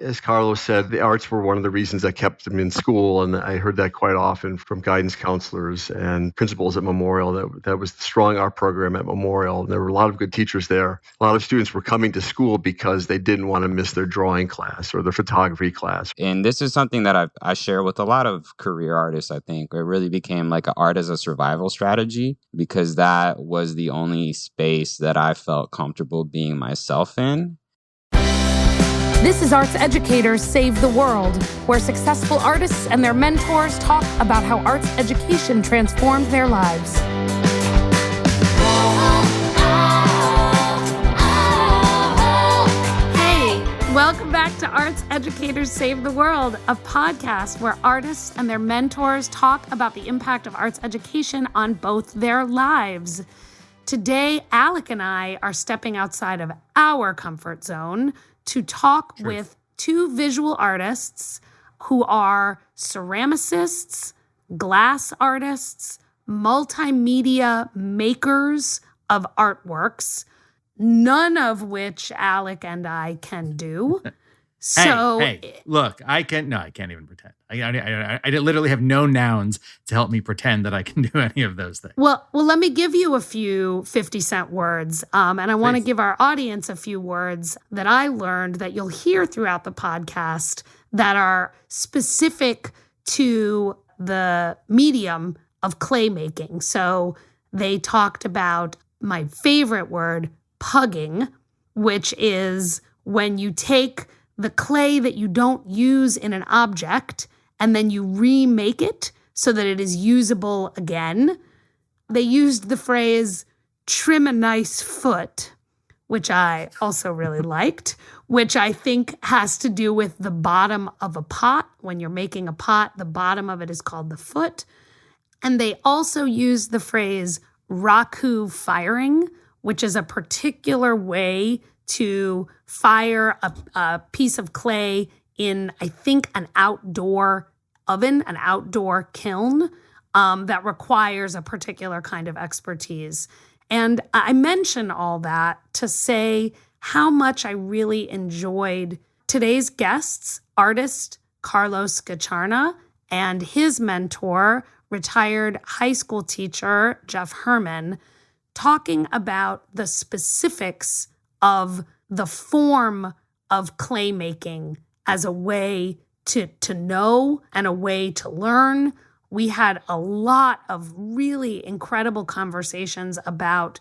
As Carlos said, the arts were one of the reasons that kept him in school, and I heard that quite often from guidance counselors and principals at Memorial. That was the strong art program at Memorial, and there were a lot of good teachers there. A lot of students were coming to school because they didn't want to miss their drawing class or their photography class. And this is something that I share with a lot of career artists, I think. It really became like an art as a survival strategy because that was the only space that I felt comfortable being myself in. This is Arts Educators Save the World, where successful artists and their mentors talk about how arts education transformed their lives. Hey, welcome back to Arts Educators Save the World, a podcast where artists and their mentors talk about the impact of arts education on both their lives. Today, Alec and I are stepping outside of our comfort zone to talk with two visual artists who are ceramicists, glass artists, multimedia makers of artworks, none of which Alec and I can do. Hey, look, I can't even pretend. I literally have no nouns to help me pretend that I can do any of those things. Well, let me give you a few 50-cent words, and I want to give our audience a few words that I learned that you'll hear throughout the podcast that are specific to the medium of clay making. So they talked about my favorite word, pugging, which is when you take the clay that you don't use in an object and then you remake it so that it is usable again. They used the phrase trim a nice foot, which I also really liked, which I think has to do with the bottom of a pot. When you're making a pot, the bottom of it is called the foot. And they also used the phrase raku firing, which is a particular way to fire a piece of clay in, I think, an outdoor oven, an outdoor kiln that requires a particular kind of expertise. And I mention all that to say how much I really enjoyed today's guests, artist Carlos Gacharna and his mentor, retired high school teacher Geof Hermann, talking about the specifics of the form of clay making as a way to know and a way to learn. We had a lot of really incredible conversations about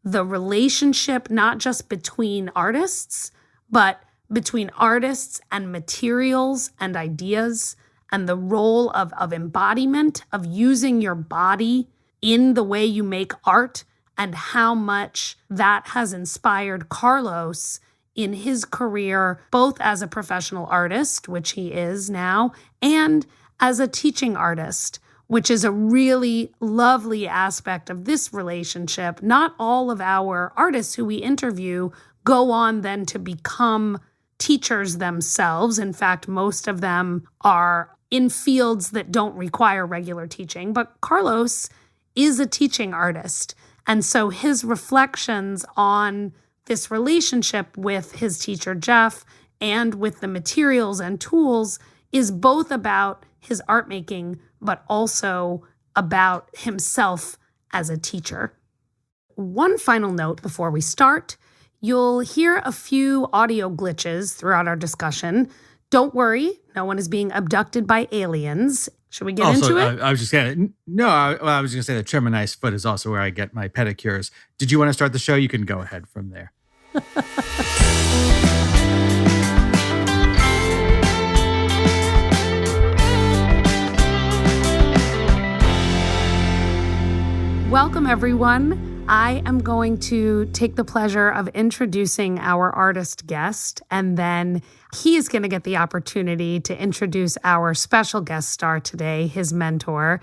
the relationship, not just between artists, but between artists and materials and ideas, and the role of embodiment, of using your body in the way you make art, and how much that has inspired Carlos in his career, both as a professional artist, which he is now, and as a teaching artist, which is a really lovely aspect of this relationship. Not all of our artists who we interview go on then to become teachers themselves. In fact, most of them are in fields that don't require regular teaching, but Carlos is a teaching artist. And so his reflections on this relationship with his teacher, Geof, and with the materials and tools is both about his art making, but also about himself as a teacher. One final note before we start, you'll hear a few audio glitches throughout our discussion. Don't worry, no one is being abducted by aliens. Should we get into it? I was just going to, I was going to say that trim a nice foot is also where I get my pedicures. Did you want to start the show? You can go ahead from there. Welcome, everyone. I am going to take the pleasure of introducing our artist guest, and then he's going to get the opportunity to introduce our special guest star today, his mentor.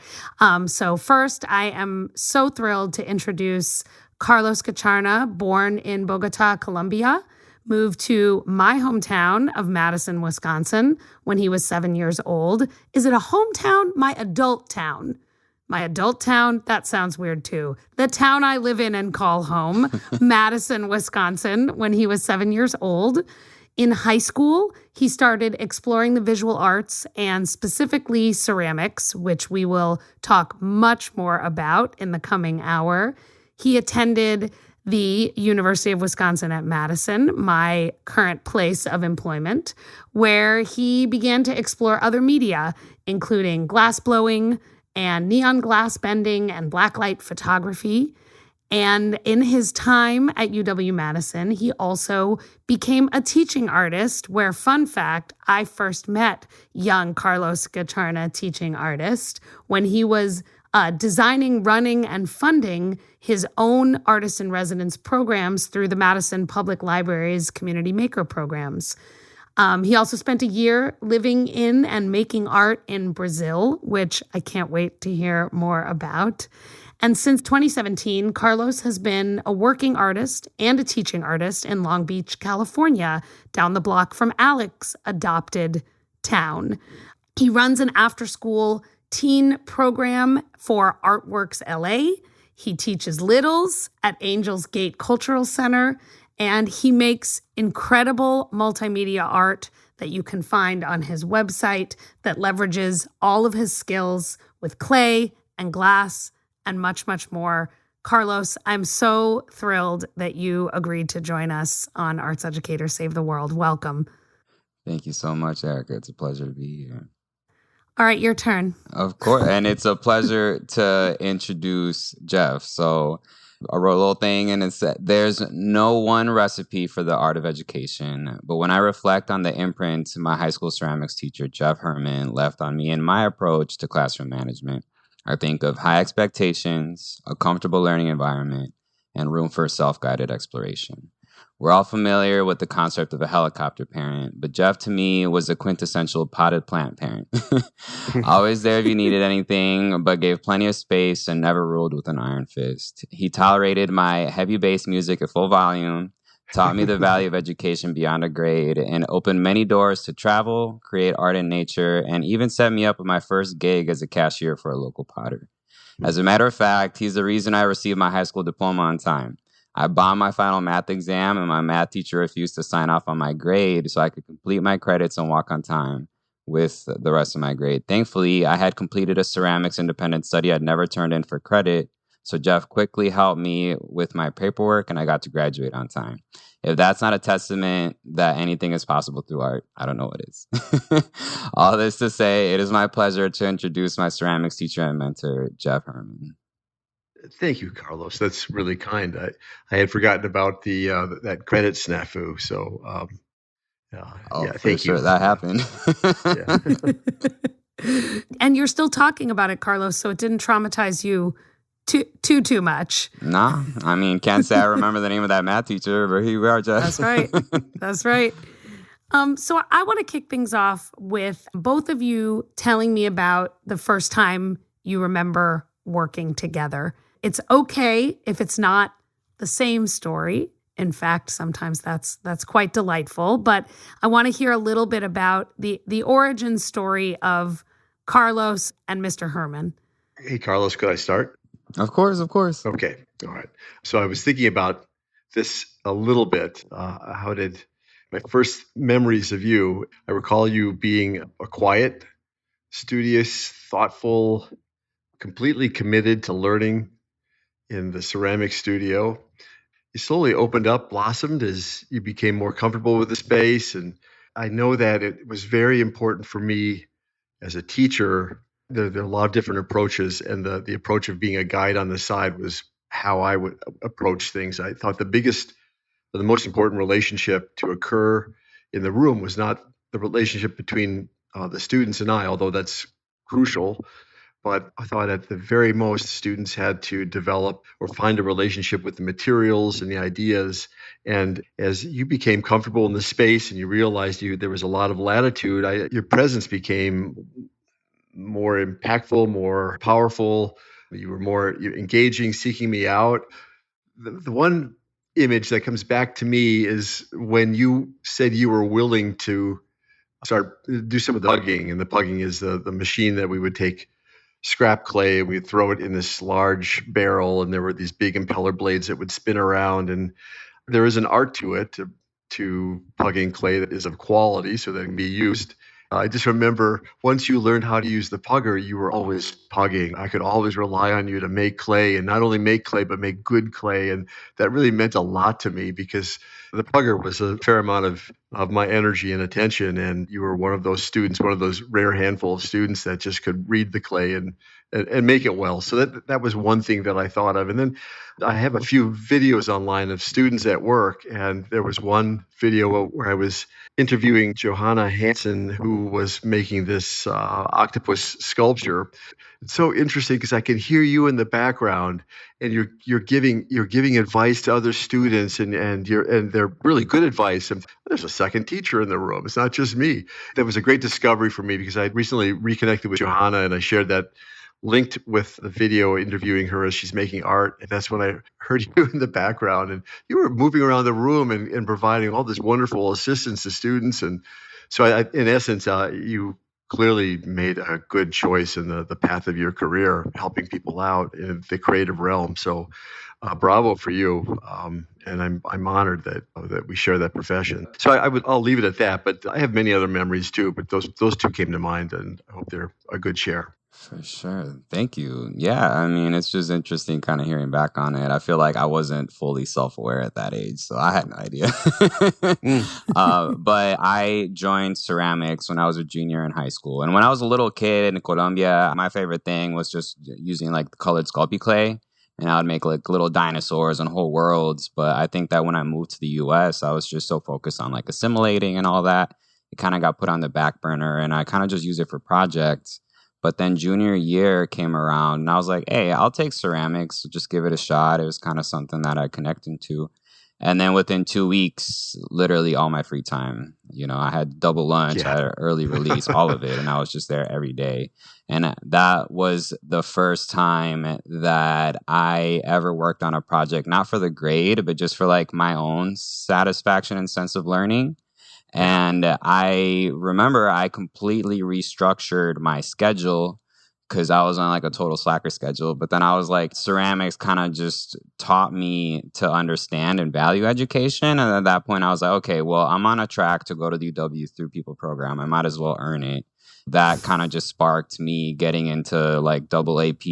So first, I am so thrilled to introduce Carlos Gacharna, born in Bogota, Colombia, moved to my hometown of Madison, Wisconsin when he was 7 years old. Is it a hometown? My adult town. My adult town, that sounds weird too. The town I live in and call home, Madison, Wisconsin, when he was 7 years old. In high school, he started exploring the visual arts and specifically ceramics, which we will talk much more about in the coming hour. He attended the University of Wisconsin at Madison, my current place of employment, where he began to explore other media, including glass blowing and neon glass bending and blacklight photography. And in his time at UW-Madison, he also became a teaching artist where, fun fact, I first met young Carlos Gacharna, teaching artist, when he was designing, running, and funding his own artist-in-residence programs through the Madison Public Library's Community Maker programs. He also spent a year living in and making art in Brazil, which I can't wait to hear more about. And since 2017, Carlos has been a working artist and a teaching artist in Long Beach, California, down the block from Alex's adopted town. He runs an after-school teen program for Artworks LA. He teaches littles at Angels Gate Cultural Center, and he makes incredible multimedia art that you can find on his website that leverages all of his skills with clay and glass and much, much more. Carlos, I'm so thrilled that you agreed to join us on Arts Educators Save the World. Welcome. Thank you so much, Erica. It's a pleasure to be here. All right, your turn. Of course. And it's a pleasure to introduce Geof. So I wrote a little thing and it said, there's no one recipe for the art of education. But when I reflect on the imprint my high school ceramics teacher, Geof Hermann, left on me and my approach to classroom management, I think of high expectations, a comfortable learning environment, and room for self-guided exploration. We're all familiar with the concept of a helicopter parent, but Geof to me was a quintessential potted plant parent. Always there if you needed anything, but gave plenty of space and never ruled with an iron fist. He tolerated my heavy bass music at full volume, taught me the value of education beyond a grade, and opened many doors to travel, create art in nature, and even set me up with my first gig as a cashier for a local potter. As a matter of fact, he's the reason I received my high school diploma on time. I bombed my final math exam, and my math teacher refused to sign off on my grade so I could complete my credits and walk on time with the rest of my grade. Thankfully, I had completed a ceramics independent study I'd never turned in for credit, so Geof quickly helped me with my paperwork, and I got to graduate on time. If that's not a testament that anything is possible through art, I don't know what is. All this to say, it is my pleasure to introduce my ceramics teacher and mentor, Geof Hermann. Thank you, Carlos. That's really kind. I had forgotten about the that credit snafu. So, yeah, thank you. That happened. And you're still talking about it, Carlos, so it didn't traumatize you too much. Nah, I mean, can't say I remember the name of that math teacher, but here we are, Geof. That's right. That's right. So I want to kick things off with both of you telling me about the first time you remember working together. It's okay if it's not the same story. In fact, sometimes that's quite delightful. But I want to hear a little bit about the origin story of Carlos and Mr. Hermann. Hey, Carlos, could I start? Of course. Okay. All right. So I was thinking about this a little bit. How did my first memories of you, I recall you being a quiet, studious, thoughtful, completely committed to learning in the ceramic studio. You slowly opened up, blossomed as you became more comfortable with the space. And I know that it was very important for me as a teacher. There are a lot of different approaches, and the approach of being a guide on the side was how I would approach things. I thought the most important relationship to occur in the room was not the relationship between the students and I, although that's crucial. But I thought at the very most, students had to develop or find a relationship with the materials and the ideas. And as you became comfortable in the space and you realized there was a lot of latitude, your presence became more impactful, more powerful. You were more engaging, seeking me out. The one image that comes back to me is when you said you were willing to do some of the pugging. And the pugging is the machine that we would take scrap clay, we'd throw it in this large barrel, and there were these big impeller blades that would spin around. And there is an art to it. to plugging clay that is of quality so that it can be used. I just remember once you learned how to use the pugger, you were always pugging. I could always rely on you to make clay, and not only make clay, but make good clay. And that really meant a lot to me because the pugger was a fair amount of my energy and attention. And you were one of those students, one of those rare handful of students that just could read the clay and make it well. So that was one thing that I thought of. And then I have a few videos online of students at work, and there was one video where I was interviewing Johanna Hansen, who was making this octopus sculpture. It's so interesting because I can hear you in the background, and you're giving advice to other students, and they're really good advice. And there's a second teacher in the room. It's not just me. That was a great discovery for me because I recently reconnected with Johanna, and I shared that linked with the video interviewing her as she's making art. And that's when I heard you in the background, and you were moving around the room and providing all this wonderful assistance to students. And so in essence, you clearly made a good choice in the path of your career, helping people out in the creative realm. So bravo for you. And I'm honored that we share that profession. So I'll leave it at that, but I have many other memories too, but those two came to mind, and I hope they're a good share. For sure. Thank you. Yeah, I mean, it's just interesting kind of hearing back on it. I feel like I wasn't fully self-aware at that age, so I had no idea. But I joined ceramics when I was a junior in high school. And when I was a little kid in Colombia, my favorite thing was just using like the colored Sculpey clay. And I would make like little dinosaurs and whole worlds. But I think that when I moved to the US, I was just so focused on like assimilating and all that. It kind of got put on the back burner, and I kind of just use it for projects. But then junior year came around, and I was like, hey, I'll take ceramics, just give it a shot. It was kind of something that I connected to. And then within 2 weeks, literally all my free time, I had double lunch, I had an early release, all of it. And I was just there every day. And that was the first time that I ever worked on a project, not for the grade, but just for like my own satisfaction and sense of learning. And I remember I completely restructured my schedule because I was on like a total slacker schedule. But then I was like, ceramics kind of just taught me to understand and value education. And at that point, I was like, okay, well, I'm on a track to go to the UW through people program. I might as well earn it. That kind of just sparked me getting into like double AP,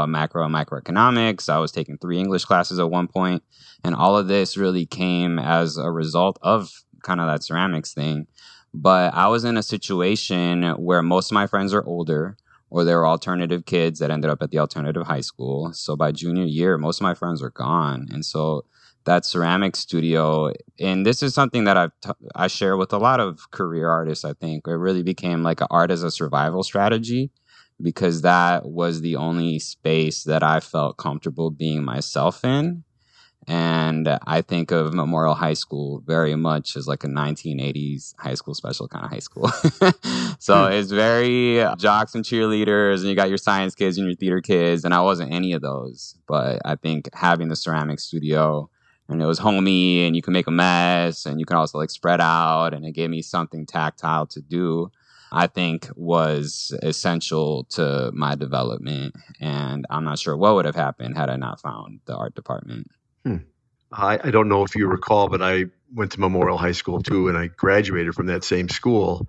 macro and microeconomics. I was taking 3 English classes at one point. And all of this really came as a result of kind of that ceramics thing. But I was in a situation where most of my friends are older, or they were alternative kids that ended up at the alternative high school. So by junior year, most of my friends were gone. And so that ceramic studio, and this is something that I share with a lot of career artists, I think. It really became like an art as a survival strategy, because that was the only space that I felt comfortable being myself in. And I think of Memorial High School very much as like a 1980s high school special kind of high school. So it's very jocks and cheerleaders, and you got your science kids and your theater kids. And I wasn't any of those. But I think having the ceramic studio, and it was homey, and you can make a mess, and you can also like spread out, and it gave me something tactile to do, I think was essential to my development. And I'm not sure what would have happened had I not found the art department. I don't know if you recall, but I went to Memorial High School too, and I graduated from that same school.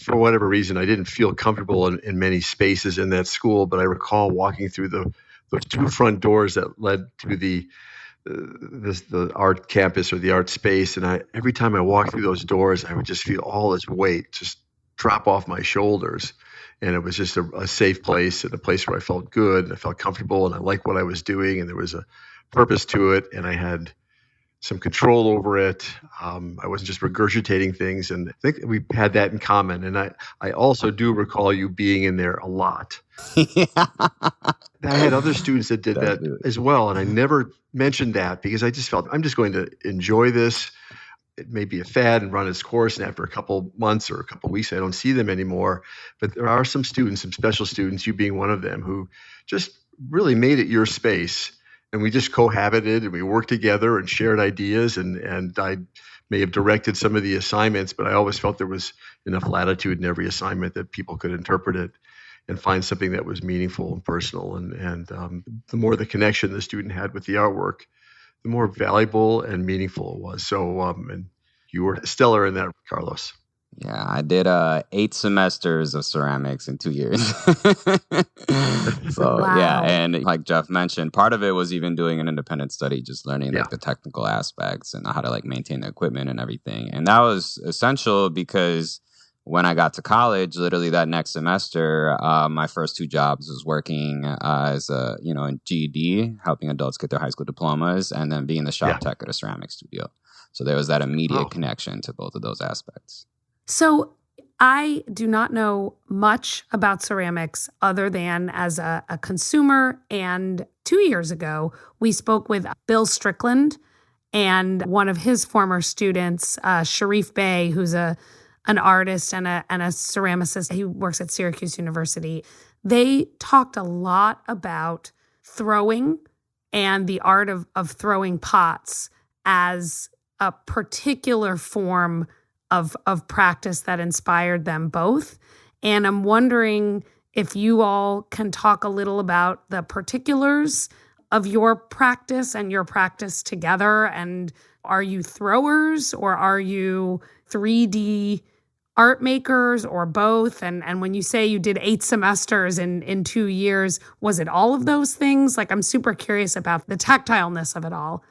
For whatever reason, I didn't feel comfortable in many spaces in that school, but I recall walking through those 2 front doors that led to the art campus or the art space. And every time I walked through those doors, I would just feel all this weight just drop off my shoulders. And it was just a safe place, and a place where I felt good and I felt comfortable and I liked what I was doing, and there was a purpose to it, and I had some control over it. I wasn't just regurgitating things, and I think we had that in common. And I also do recall you being in there a lot. Yeah. I had other students that did that as well, and I never mentioned that because I just felt I'm just going to enjoy this. It may be a fad and run its course, and after a couple months or a couple weeks, I don't see them anymore. But there are some students, some special students, you being one of them, who just really made it your space. And we just cohabited, and we worked together and shared ideas, and I may have directed some of the assignments, but I always felt there was enough latitude in every assignment that people could interpret it and find something that was meaningful and personal. And the more the connection the student had with the artwork, the more valuable and meaningful it was. So, and you were stellar in that, Carlos. Yeah, I did 8 semesters of ceramics in 2 years. So Wow. yeah, and like Geof mentioned, part of it was even doing an independent study, just learning like the technical aspects and how to like maintain the equipment and everything. And that was essential because when I got to college, literally that next semester, my first 2 jobs was working as a, in GED, helping adults get their high school diplomas, and then being the shop tech at a ceramic studio. So there was that immediate connection to both of those aspects. So I do not know much about ceramics other than as a consumer. And 2 years ago, we spoke with Bill Strickland and one of his former students, Sharif Bey, who's an artist and a ceramicist. He works at Syracuse University. They talked a lot about throwing and the art of throwing pots as a particular form of practice that inspired them both. And I'm wondering if you all can talk a little about the particulars of your practice and your practice together. And are you throwers or are you 3D art makers or both? And when you say you did 8 semesters in 2 years, was it all of those things? Like, I'm super curious about the tactileness of it all.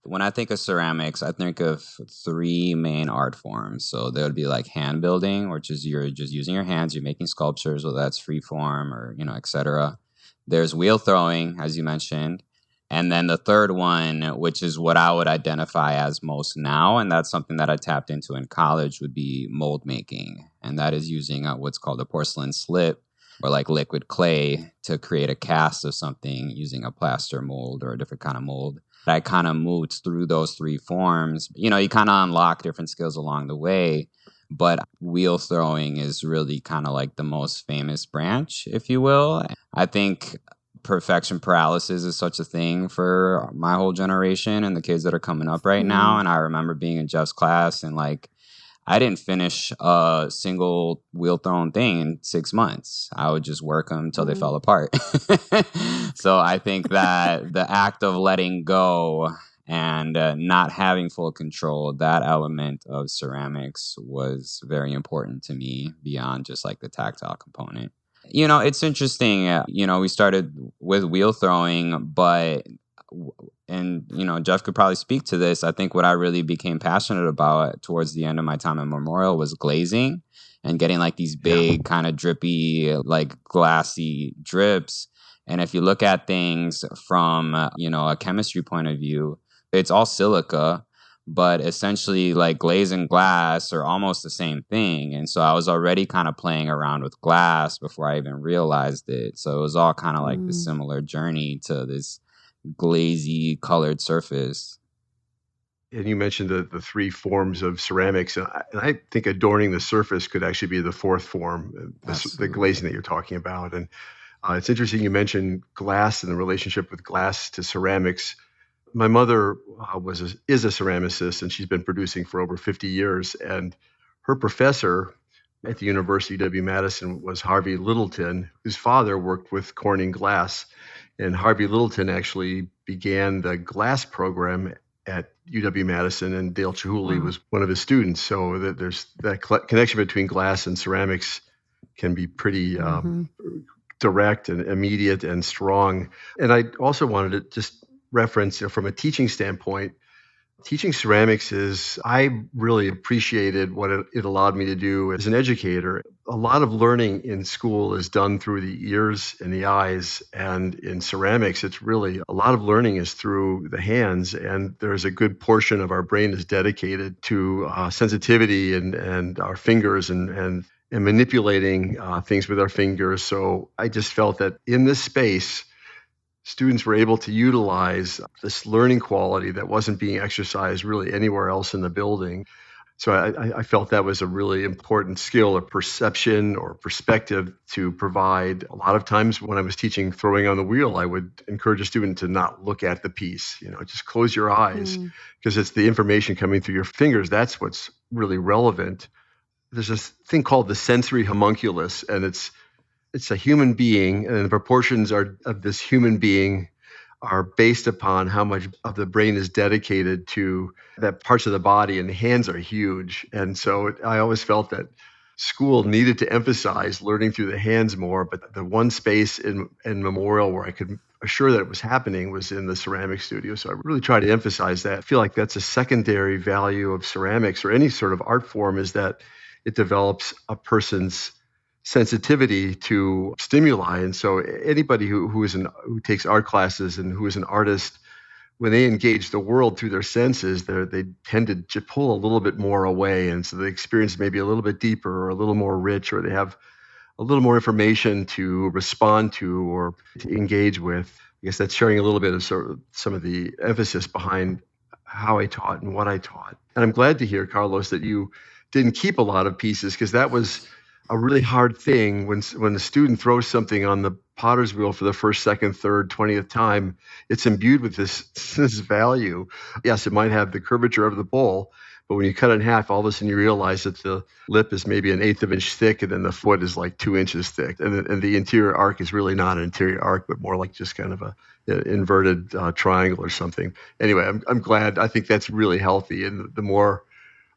When I think of ceramics, I think of 3 main art forms. So there would be like hand building, which is you're just using your hands, you're making sculptures, whether that's free form or, et cetera. There's wheel throwing, as you mentioned. And then the third one, which is what I would identify as most now, and that's something that I tapped into in college, would be mold making. And that is using what's called a porcelain slip or like liquid clay to create a cast of something using a plaster mold or a different kind of mold. I kind of moved through those 3 forms. You kind of unlock different skills along the way, but wheel throwing is really kind of like the most famous branch, if you will. I think perfection paralysis is such a thing for my whole generation and the kids that are coming up right now. And I remember being in Geof's class and like, I didn't finish a single wheel thrown thing in 6 months. I would just work them until they fell apart. So I think that the act of letting go and not having full control, that element of ceramics was very important to me beyond just like the tactile component. It's interesting. We started with wheel throwing, but Geof could probably speak to this. I think what I really became passionate about towards the end of my time at Memorial was glazing and getting like these big kind of drippy, like glassy drips. And if you look at things from, a chemistry point of view, it's all silica, but essentially like glaze and glass are almost the same thing. And so I was already kind of playing around with glass before I even realized it. So it was all kind of like the similar journey to this glazy colored surface. And you mentioned the 3 forms of ceramics, and I think adorning the surface could actually be the 4th form, the glazing that you're talking about. And it's interesting you mentioned glass and the relationship with glass to ceramics. My mother is a ceramicist, and she's been producing for over 50 years. And her professor at the University of W-Madison was Harvey Littleton, whose father worked with Corning Glass. And Harvey Littleton actually began the glass program at UW-Madison, and Dale Chihuly was one of his students. So there's that connection between glass and ceramics can be pretty direct and immediate and strong. And I also wanted to just reference, from a teaching standpoint, teaching ceramics I really appreciated what it allowed me to do as an educator. A lot of learning in school is done through the ears and the eyes. And in ceramics, it's really a lot of learning is through the hands. And there's a good portion of our brain is dedicated to sensitivity and our fingers and manipulating things with our fingers. So I just felt that in this space, students were able to utilize this learning quality that wasn't being exercised really anywhere else in the building. So I felt that was a really important skill or perception or perspective to provide. A lot of times when I was teaching throwing on the wheel, I would encourage a student to not look at the piece, just close your eyes, because it's the information coming through your fingers. That's what's really relevant. There's this thing called the sensory homunculus, and it's a human being, and the proportions of this human being are based upon how much of the brain is dedicated to that parts of the body, and the hands are huge. And so I always felt that school needed to emphasize learning through the hands more, but the one space in Memorial where I could assure that it was happening was in the ceramic studio. So I really try to emphasize that. I feel like that's a secondary value of ceramics or any sort of art form, is that it develops a person's sensitivity to stimuli. And so anybody who takes art classes and who is an artist, when they engage the world through their senses, they tend to pull a little bit more away. And so the experience may be a little bit deeper or a little more rich, or they have a little more information to respond to or to engage with. I guess that's sharing a little bit of sort of some of the emphasis behind how I taught and what I taught. And I'm glad to hear, Carlos, that you didn't keep a lot of pieces, because that was a really hard thing when the student throws something on the potter's wheel for the first, second, third, 20th time. It's imbued with this value. Yes, it might have the curvature of the bowl, but when you cut it in half, all of a sudden you realize that the lip is maybe 1/8 of an inch thick, and then the foot is like 2 inches thick. And the interior arc is really not an interior arc, but more like just kind of a inverted triangle or something. Anyway, I'm glad. I think that's really healthy. And the more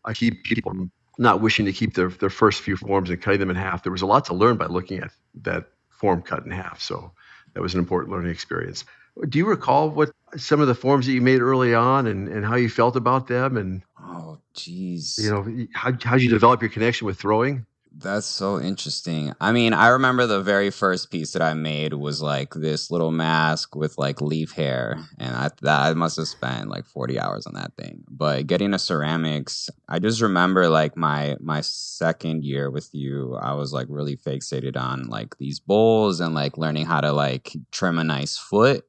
I keep people not wishing to keep their first few forms and cutting them in half, there was a lot to learn by looking at that form cut in half. So that was an important learning experience. Do you recall what some of the forms that you made early on and how you felt about them? And oh, geez, how did you develop your connection with throwing? That's so interesting. I mean, I remember the very first piece that I made was like this little mask with like leaf hair. And I must have spent like 40 hours on that thing. But getting to ceramics, I just remember like my second year with you, I was like really fixated on like these bowls and like learning how to like trim a nice foot.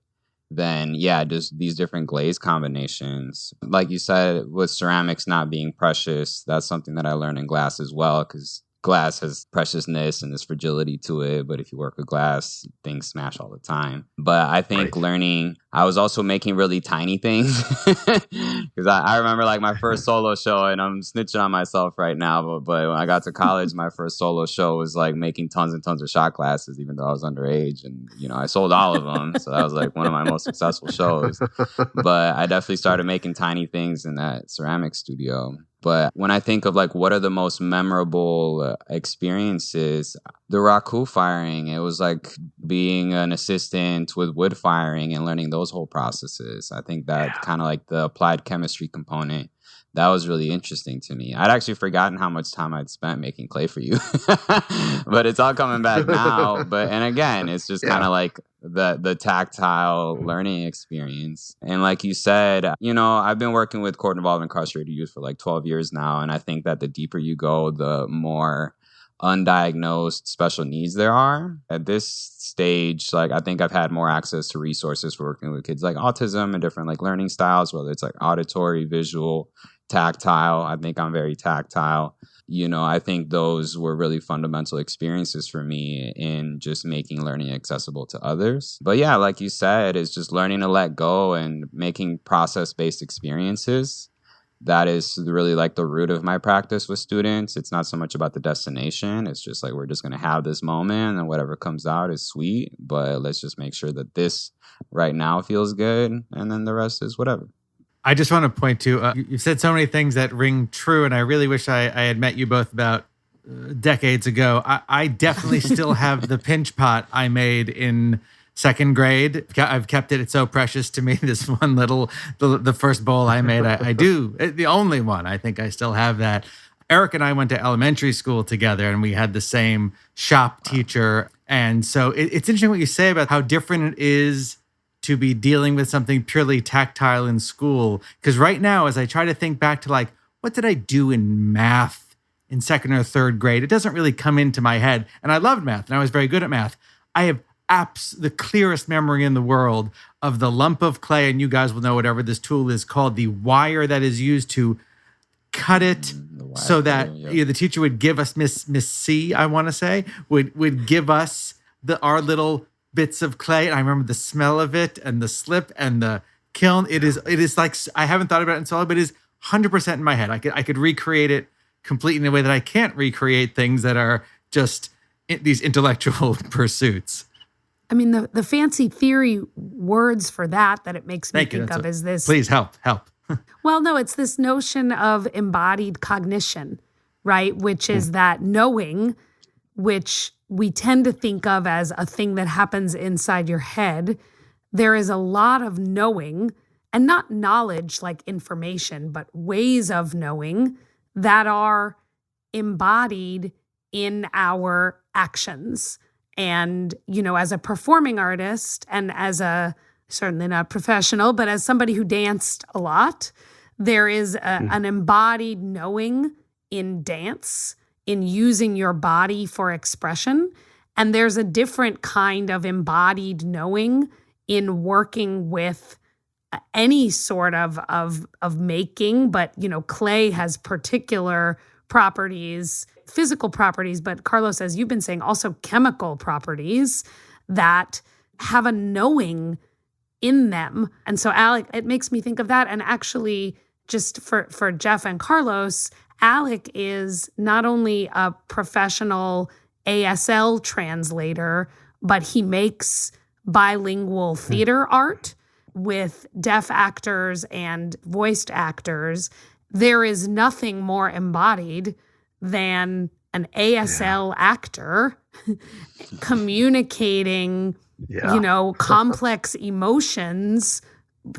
Then, yeah, just these different glaze combinations. Like you said, with ceramics not being precious, that's something that I learned in glass as well, because glass has preciousness and this fragility to it. But if you work with glass, things smash all the time. But I think learning, I was also making really tiny things, because I remember like my first solo show, and I'm snitching on myself right now, but when I got to college, my first solo show was like making tons and tons of shot glasses, even though I was underage. And, I sold all of them. So that was like one of my most successful shows. But I definitely started making tiny things in that ceramic studio. But when I think of like what are the most memorable experiences, the raku firing, it was like being an assistant with wood firing and learning those whole processes. I think that kind of like the applied chemistry component, that was really interesting to me. I'd actually forgotten how much time I'd spent making clay for you, but it's all coming back now. And again, it's just kind of like the tactile learning experience. And like you said, I've been working with court involved incarcerated youth for like 12 years now. And I think that the deeper you go, the more undiagnosed special needs there are. At this stage, like I think I've had more access to resources for working with kids like autism and different like learning styles, whether it's like auditory, visual, tactile. I think I'm very tactile. I think those were really fundamental experiences for me in just making learning accessible to others. But yeah, like you said, it's just learning to let go and making process-based experiences. That is really like the root of my practice with students. It's not so much about the destination. It's just like, we're just going to have this moment and whatever comes out is sweet, but let's just make sure that this right now feels good. And then the rest is whatever. I just want to point to, you've said so many things that ring true, and I really wish I had met you both about decades ago. I definitely still have the pinch pot I made in second grade. I've kept it. It's so precious to me. This one little, the first bowl I made, I do. The only one. I think I still have that. Eric and I went to elementary school together, and we had the same shop teacher. And so it's interesting what you say about how different it is to be dealing with something purely tactile in school. Because right now, as I try to think back to like, what did I do in math in second or third grade? It doesn't really come into my head. And I loved math, and I was very good at math. I have the clearest memory in the world of the lump of clay, and you guys will know whatever this tool is called, the wire that is used to cut it so that the teacher would give us, Miss C, I want to say, would give us our little bits of clay. And I remember the smell of it and the slip and the kiln. It is like, I haven't thought about it in so long, but it is 100% in my head. I could recreate it completely in a way that I can't recreate things that are just these intellectual pursuits. I mean, the fancy theory words for that it makes me think of is this. Please help. Well, no, it's this notion of embodied cognition, right? Which is that knowing, which we tend to think of as a thing that happens inside your head. There is a lot of knowing, and not knowledge like information, but ways of knowing that are embodied in our actions. And, as a performing artist and as certainly not professional, but as somebody who danced a lot, there is an embodied knowing in dance, in using your body for expression. And there's a different kind of embodied knowing in working with any sort of making, but, clay has particular properties, physical properties, but Carlos, as you've been saying, also chemical properties that have a knowing in them. And so, Alec, it makes me think of that. And actually, just for Geof and Carlos, Alec is not only a professional ASL translator, but he makes bilingual theater art with deaf actors and voiced actors. There is nothing more embodied than an ASL actor communicating, complex emotions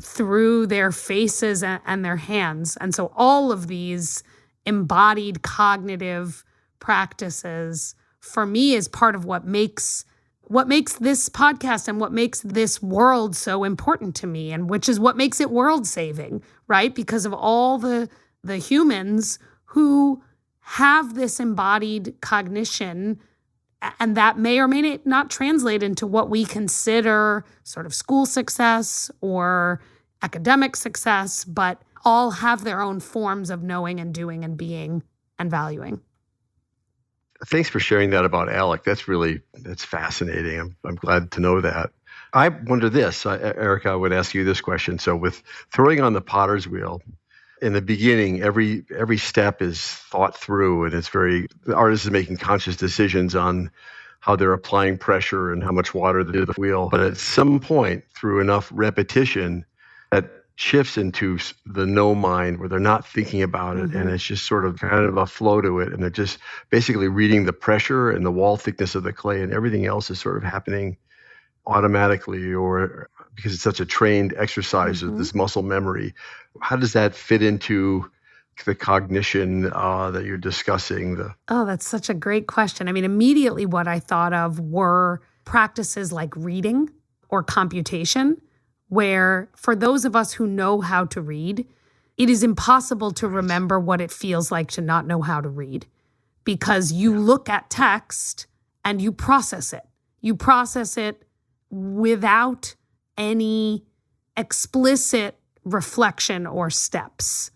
through their faces and their hands. And so all of these embodied cognitive practices, for me, is part of what makes this podcast and what makes this world so important to me, and which is what makes it world saving, right? Because of all the humans who have this embodied cognition, and that may or may not translate into what we consider sort of school success or academic success, but all have their own forms of knowing and doing and being and valuing. Thanks for sharing that about Alec. That's fascinating. I'm glad to know that. I wonder this, Erica, I would ask you this question. So with throwing on the potter's wheel, in the beginning, every step is thought through, and the artist is making conscious decisions on how they're applying pressure and how much water they do the wheel. But at some point, through enough repetition, that shifts into the no mind, where they're not thinking about it, and it's just sort of kind of a flow to it, and they're just basically reading the pressure and the wall thickness of the clay, and everything else is sort of happening automatically, or because it's such a trained exercise of this muscle memory. How does that fit into the cognition that you're discussing? Oh, that's such a great question. I mean, immediately what I thought of were practices like reading or computation, where for those of us who know how to read, it is impossible to remember what it feels like to not know how to read, because you look at text and you process it. You process it without any explicit reflection or steps.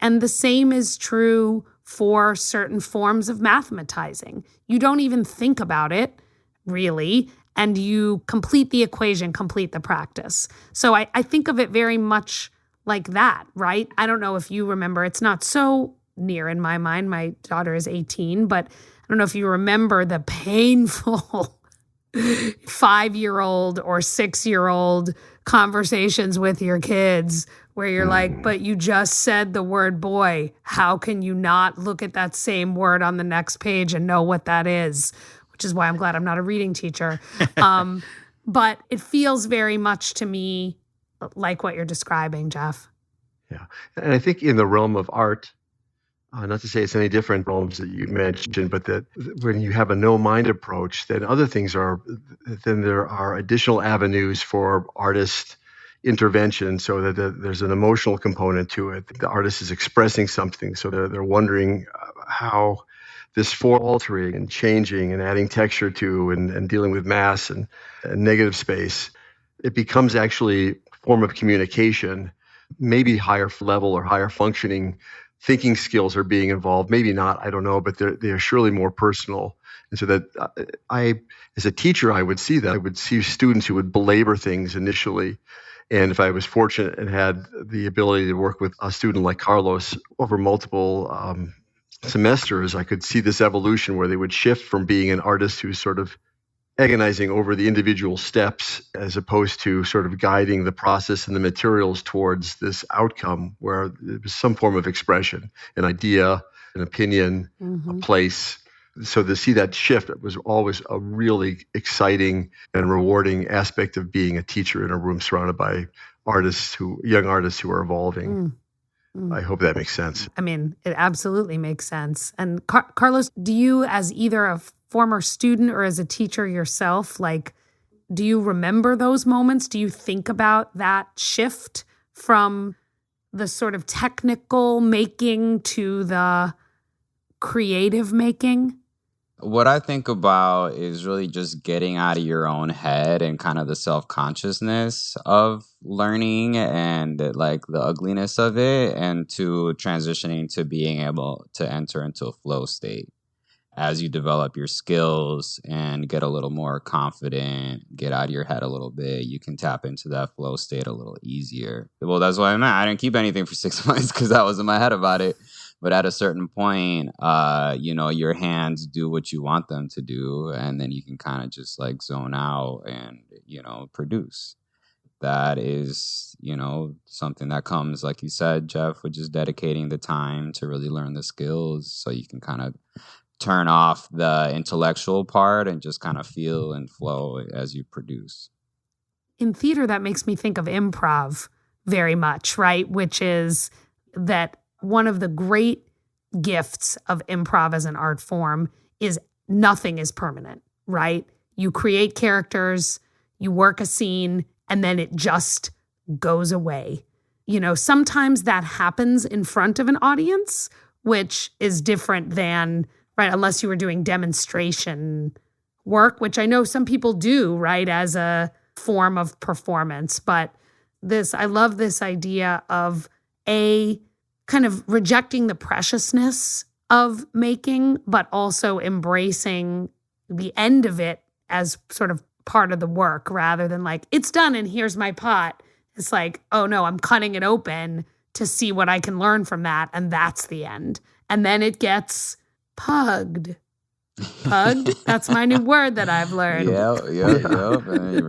And the same is true for certain forms of mathematizing. You don't even think about it, really, and you complete the equation, complete the practice. So I think of it very much like that, right? I don't know if you remember, it's not so near in my mind. My daughter is 18, but I don't know if you remember the painful 5-year-old or 6-year-old conversations with your kids where you're like, but you just said the word boy. How can you not look at that same word on the next page and know what that is? Which is why I'm glad I'm not a reading teacher. But it feels very much to me like what you're describing, Geof. Yeah. And I think in the realm of art, not to say it's any different realms that you mentioned, but that when you have a no-mind approach, then there are additional avenues for artist intervention, so that there's an emotional component to it. The artist is expressing something, so they're wondering how this altering and changing and adding texture to and dealing with mass and negative space, it becomes actually a form of communication, maybe higher level or higher functioning thinking skills are being involved. Maybe not, I don't know, but they're surely more personal. And so that as a teacher, I would see that. I would see students who would belabor things initially. And if I was fortunate and had the ability to work with a student like Carlos over multiple semesters, I could see this evolution where they would shift from being an artist who's sort of agonizing over the individual steps as opposed to sort of guiding the process and the materials towards this outcome where it was some form of expression, an idea, an opinion, a place. So to see that shift was always a really exciting and rewarding aspect of being a teacher in a room surrounded by young artists who are evolving. I hope that makes sense. I mean, it absolutely makes sense. And Carlos, do you, as either a former student or as a teacher yourself, do you remember those moments? Do you think about that shift from the sort of technical making to the creative making? What I think about is really just getting out of your own head and kind of the self-consciousness of learning and like the ugliness of it, and to transitioning to being able to enter into a flow state. As you develop your skills and get a little more confident, get out of your head a little bit, you can tap into that flow state a little easier. Well, that's why I didn't keep anything for 6 months because I was in my head about it. But at a certain point, your hands do what you want them to do, and then you can kind of just like zone out and, produce. That is, something that comes, like you said, Geof, with just dedicating the time to really learn the skills so you can kind of turn off the intellectual part and just kind of feel and flow as you produce. In theater, that makes me think of improv very much, right? Which is that one of the great gifts of improv as an art form is nothing is permanent, right? You create characters, you work a scene, and then it just goes away. Sometimes that happens in front of an audience, which is different than, right, unless you were doing demonstration work, which I know some people do, right, as a form of performance. But I love this idea of kind of rejecting the preciousness of making, but also embracing the end of it as sort of part of the work rather than like, it's done and here's my pot. It's like, oh no, I'm cutting it open to see what I can learn from that. And that's the end. And then it gets pugged. Pugged? That's my new word that I've learned. Yeah.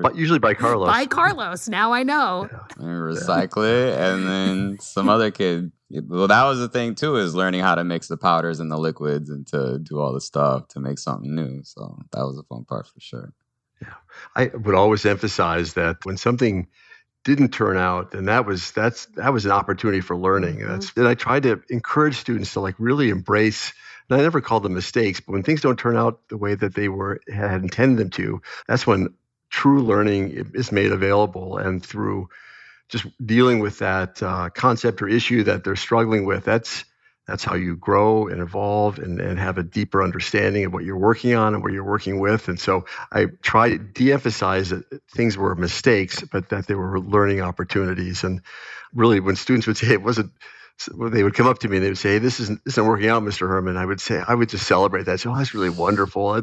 But usually by Carlos. By Carlos. Now I know. And recycle it. And then some other kid. Well, that was the thing too, is learning how to mix the powders and the liquids and to do all the stuff to make something new. So that was a fun part for sure. Yeah. I would always emphasize that when something didn't turn out, and that was an opportunity for learning. And I tried to encourage students to like really embrace. And I never called them mistakes, but when things don't turn out the way that they had intended them to, that's when true learning is made available. And through just dealing with that concept or issue that they're struggling with, that's how you grow and evolve and have a deeper understanding of what you're working on and what you're working with. And so I try to de-emphasize that things were mistakes, but that they were learning opportunities. And really, when students would say they would come up to me and they would say, hey, this isn't working out, Mr. Hermann. I would just celebrate that. So, that's really wonderful.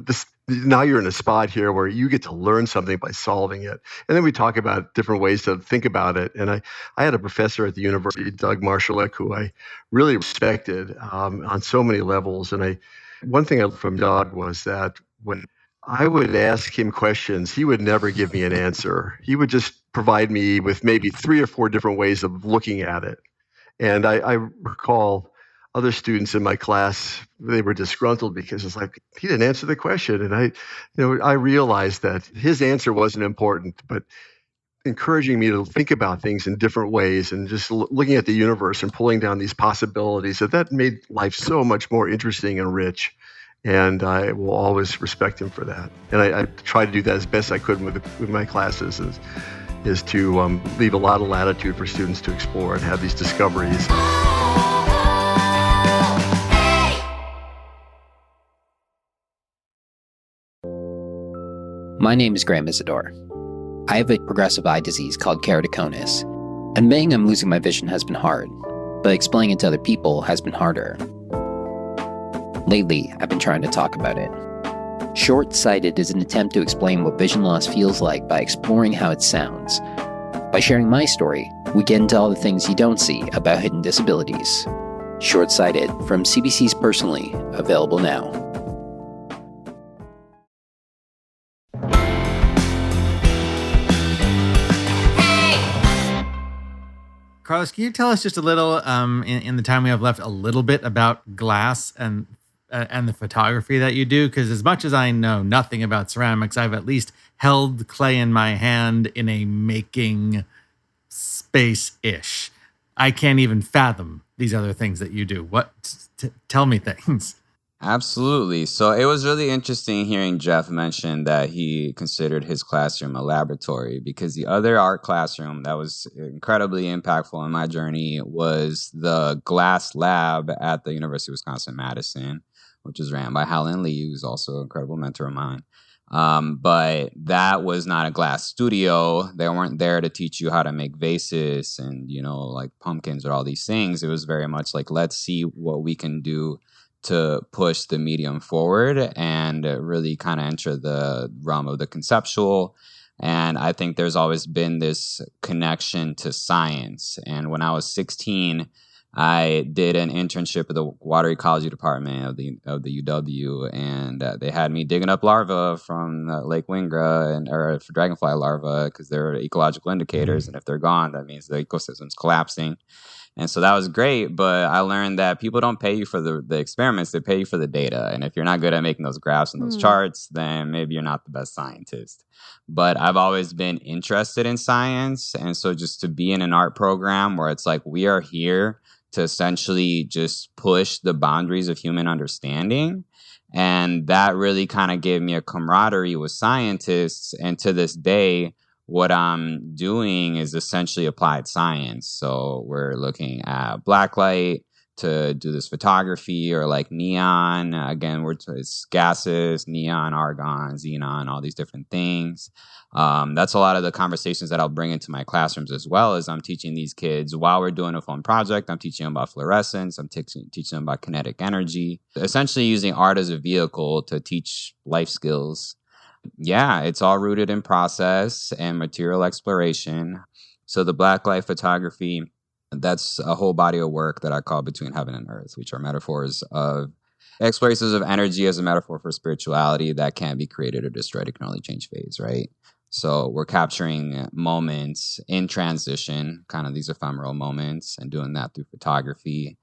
Now you're in a spot here where you get to learn something by solving it. And then we talk about different ways to think about it. And I had a professor at the university, Doug Marshallek, who I really respected on so many levels. And one thing I learned from Doug was that when I would ask him questions, he would never give me an answer. He would just provide me with maybe 3 or 4 different ways of looking at it. And I recall other students in my class, they were disgruntled because it's like, he didn't answer the question. And I realized that his answer wasn't important, but encouraging me to think about things in different ways and just looking at the universe and pulling down these possibilities, that made life so much more interesting and rich. And I will always respect him for that. And I try to do that as best I could with my classes, is to leave a lot of latitude for students to explore and have these discoveries. My name is Graham Isidore. I have a progressive eye disease called keratoconus. Admitting I'm losing my vision has been hard, but explaining it to other people has been harder. Lately, I've been trying to talk about it. Short-sighted is an attempt to explain what vision loss feels like by exploring how it sounds. By sharing my story, we get into all the things you don't see about hidden disabilities. Short-sighted from CBC's Personally, available now. Carlos, can you tell us just a little, in the time we have left, a little bit about glass and the photography that you do? Because as much as I know nothing about ceramics, I've at least held clay in my hand in a making space-ish. I can't even fathom these other things that you do. Tell me things. Absolutely. So it was really interesting hearing Geof mention that he considered his classroom a laboratory, because the other art classroom that was incredibly impactful in my journey was the glass lab at the University of Wisconsin-Madison, which is ran by Helen Lee, who's also an incredible mentor of mine. But that was not a glass studio. They weren't there to teach you how to make vases and, like pumpkins or all these things. It was very much like, let's see what we can do to push the medium forward and really kind of enter the realm of the conceptual. And I think there's always been this connection to science. And when I was 16, I did an internship at the water ecology department of the UW, and they had me digging up larvae from Lake Wingra or dragonfly larvae, because they're ecological indicators, and if they're gone, that means the ecosystem's collapsing. And so that was great, but I learned that people don't pay you for the experiments, they pay you for the data. And if you're not good at making those graphs and those charts, then maybe you're not the best scientist. But I've always been interested in science. And so just to be in an art program where it's like, we are here to essentially just push the boundaries of human understanding. And that really kind of gave me a camaraderie with scientists. And to this day, what I'm doing is essentially applied science. So we're looking at blacklight to do this photography, or like neon. Again, it's gases, neon, argon, xenon, all these different things. That's a lot of the conversations that I'll bring into my classrooms as well, as I'm teaching these kids while we're doing a fun project. I'm teaching them about fluorescence. I'm teaching them about kinetic energy, essentially using art as a vehicle to teach life skills. Yeah, it's all rooted in process and material exploration. So the blacklight photography, that's a whole body of work that I call Between Heaven and Earth, which are metaphors of explorations of energy as a metaphor for spirituality that can't be created or destroyed. It can only change phase, right? So we're capturing moments in transition, kind of these ephemeral moments, and doing that through photography.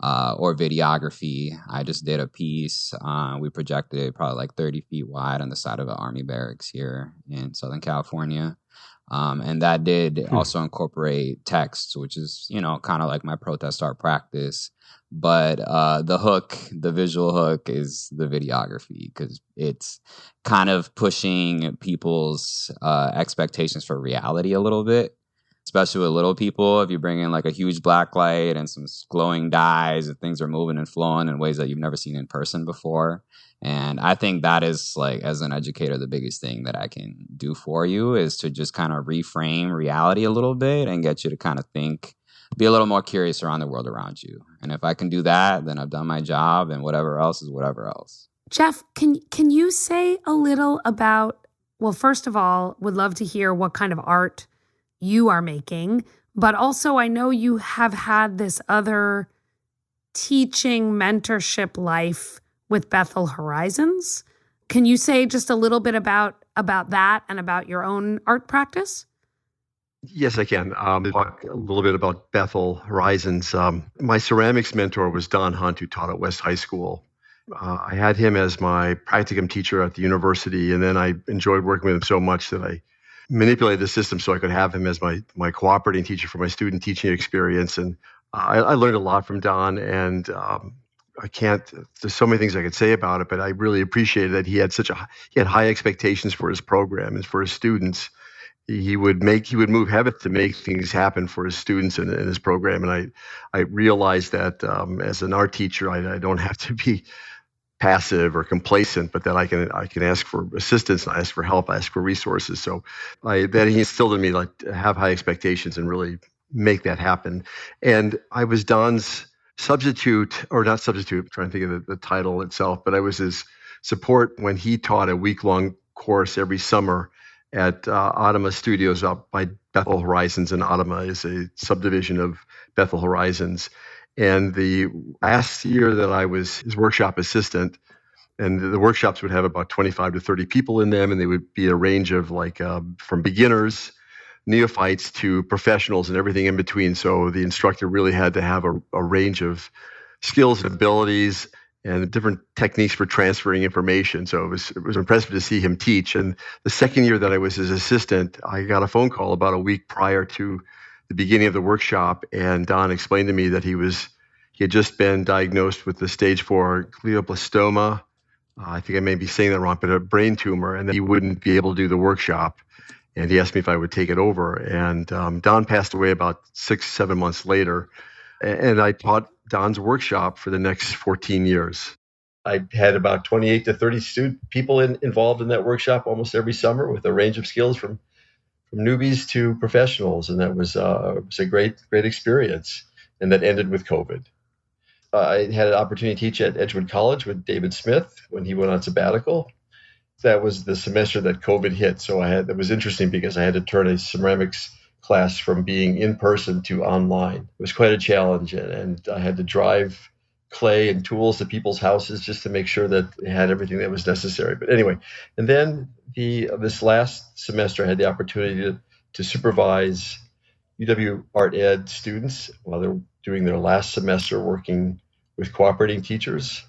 Or videography. I just did a piece. We projected it probably like 30 feet wide on the side of an army barracks here in Southern California. And that did also incorporate text, which is, kind of like my protest art practice. But the visual hook is the videography, because it's kind of pushing people's expectations for reality a little bit. Especially with little people, if you bring in like a huge black light and some glowing dyes, and things are moving and flowing in ways that you've never seen in person before. And I think that is, like, as an educator, the biggest thing that I can do for you is to just kind of reframe reality a little bit and get you to kind of think, be a little more curious around the world around you. And if I can do that, then I've done my job, and whatever else is whatever else. Geof, can you say a little about, well, first of all, would love to hear what kind of art you are making, but also I know you have had this other teaching mentorship life with Bethel Horizons. Can you say just a little bit about that and about your own art practice? Yes, I can. Talk a little bit about Bethel Horizons. My ceramics mentor was Don Hunt, who taught at West High School. I had him as my practicum teacher at the university, and then I enjoyed working with him so much that I manipulated the system so I could have him as my cooperating teacher for my student teaching experience. And I learned a lot from Don, and there's so many things I could say about it, but I really appreciated that he had high expectations for his program and for his students. He would move heaven to make things happen for his students in his program. And I realized that as an art teacher, I don't have to be passive or complacent, but that I can ask for assistance, I ask for help, I ask for resources. So that he instilled in me, like, to have high expectations and really make that happen. And I was Don's substitute, or not substitute, I'm trying to think of the title itself, but I was his support when he taught a week-long course every summer at Adama Studios out by Bethel Horizons. And Adama is a subdivision of Bethel Horizons. And the last year that I was his workshop assistant, and the workshops would have about 25 to 30 people in them, and they would be a range of from beginners neophytes to professionals and everything in between. So the instructor really had to have a range of skills and abilities and different techniques for transferring information. So it was impressive to see him teach. And the second year that I was his assistant, I got a phone call about a week prior to the beginning of the workshop, and Don explained to me that he had just been diagnosed with the stage 4 glioblastoma. I think I may be saying that wrong, but a brain tumor, and that he wouldn't be able to do the workshop. And he asked me if I would take it over. And Don passed away about 6-7 months later. And I taught Don's workshop for the next 14 years. I had about 28 to 30 people involved in that workshop almost every summer, with a range of skills from newbies to professionals. And that was a great experience. And that ended with COVID. I had an opportunity to teach at Edgewood College with David Smith when he went on sabbatical. That was the semester that COVID hit. So it was interesting because I had to turn a ceramics class from being in person to online. It was quite a challenge, and I had to drive clay and tools to people's houses just to make sure that they had everything that was necessary. But anyway, and then this last semester I had the opportunity to supervise UW Art Ed students while they're doing their last semester working with cooperating teachers